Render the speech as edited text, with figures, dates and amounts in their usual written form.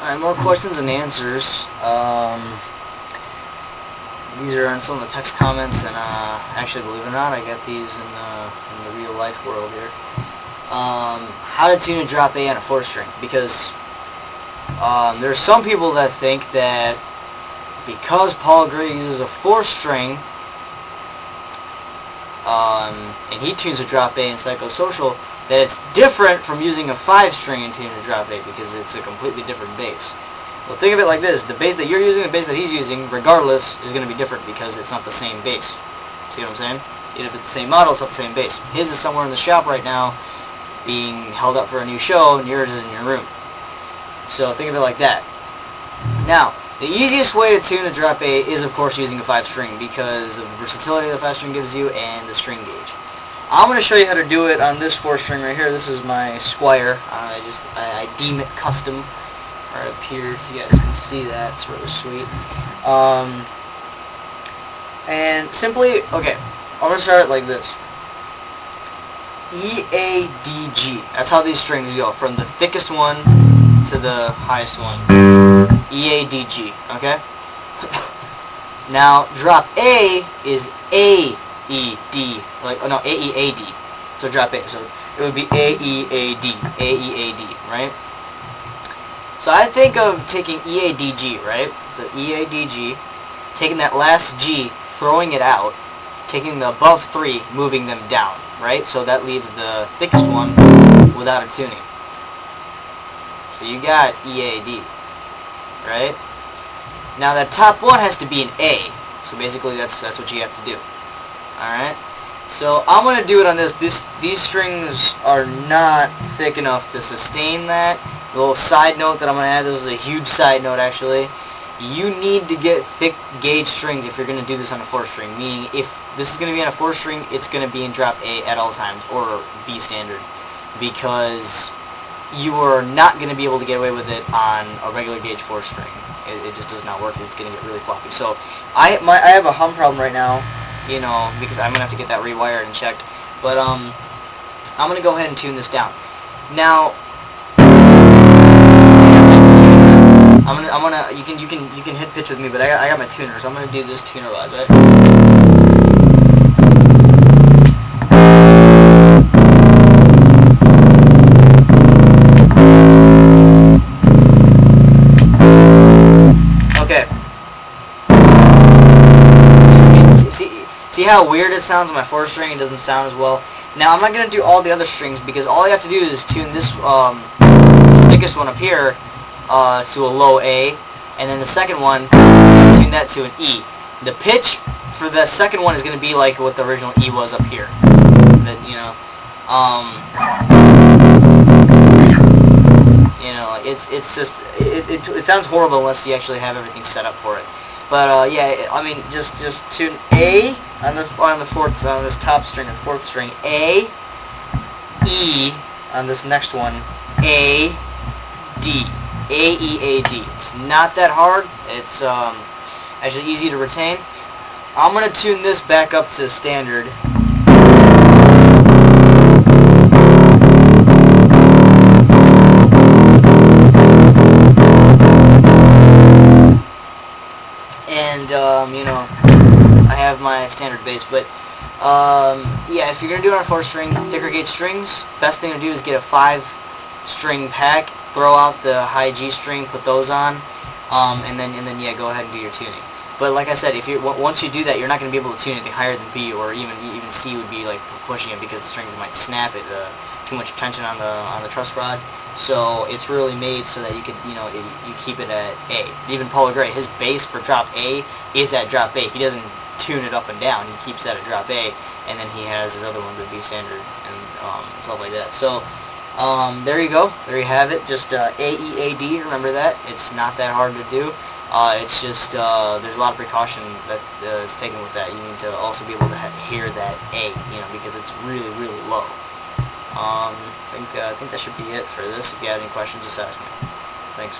Alright, more questions and answers. These are on some of the text comments, and actually, believe it or not, I got these in the real life world here. How to tune a drop A on a 4th string, because there are some people that think that because Paul Gray uses a 4th string, and he tunes a drop A in Psychosocial, that it's different from using a 5 string and tuning a drop A because it's a completely different bass. Well, think of it like this: the bass that you're using, the bass that he's using, regardless, is going to be different because it's not the same bass. See what I'm saying? Even if it's the same model, it's not the same bass. His is somewhere in the shop right now, being held up for a new show, and yours is in your room. So think of it like that. Now, the easiest way to tune a drop A is, of course, using a 5 string because of the versatility the 5 string gives you and the string gauge. I'm going to show you how to do it on this 4 string right here. This is my Squier. I deem it custom right up here, if you guys can see that. It's really sweet. And simply, okay, I'm going to start it like this. E, A, D, G. That's how these strings go, from the thickest one to the highest one. E, A, D, G, okay? Now, drop A is A, E, D, like, oh no, A, E, A, D. So drop A, so it would be A, E, A, D, A, E, A, D, right? So I think of taking E, A, D, G, right? The E, A, D, G, taking that last G, throwing it out, taking the above 3, moving them down, right? So that leaves the thickest one without a tuning. So you got E, A, D, right? Now that top one has to be an A. So basically that's what you have to do. Alright? So I'm going to do it on this. These strings are not thick enough to sustain that. A little side note that I'm going to add, this is a huge side note actually. You need to get thick gauge strings if you're going to do this on a 4 string. Meaning if this is going to be on a 4 string, it's going to be in drop A at all times, or B standard. Because you are not going to be able to get away with it on a regular gauge 4 string. It just does not work. It's going to get really floppy. So I have a hum problem right now, you know, because I'm going to have to get that rewired and checked. But I'm going to go ahead and tune this down. Now, you can hit pitch with me, but I got my tuner, so I'm going to do this tuner wise, right? See how weird it sounds on my 4 string? It doesn't sound as well. Now I'm not going to do all the other strings because all you have to do is tune this thickest one up here to a low A, and then the second one, tune that to an E. The pitch for the second one is going to be like what the original E was up here. It's just it sounds horrible unless you actually have everything set up for it. But yeah, I mean, just tune A on the 4th, on this top string and 4th string, A, E on this next one, A, D, A, E, A, D. It's not that hard. It's actually easy to retain. I'm gonna tune this back up to standard. And, I have my standard bass, but, yeah, if you're going to do it on a 4 string, thicker gauge strings, best thing to do is get a 5 string pack, throw out the high G string, put those on, and then yeah, go ahead and do your tuning. But like I said, once you do that, you're not going to be able to tune anything higher than B, or even C would be like pushing it because the strings might snap it, too much tension on the truss rod. So it's really made so that you can, you keep it at A. Even Paul Gray, his bass for drop A is at drop A. He doesn't tune it up and down. He keeps that at drop A, and then he has his other ones at B standard and stuff like that. So there you go. There you have it. Just A, E, A, D. Remember that. It's not that hard to do. It's just there's a lot of precaution that is taken with that. You need to also be able to hear that A, because it's really, really low. I think that should be it for this. If you have any questions, just ask me. Thanks.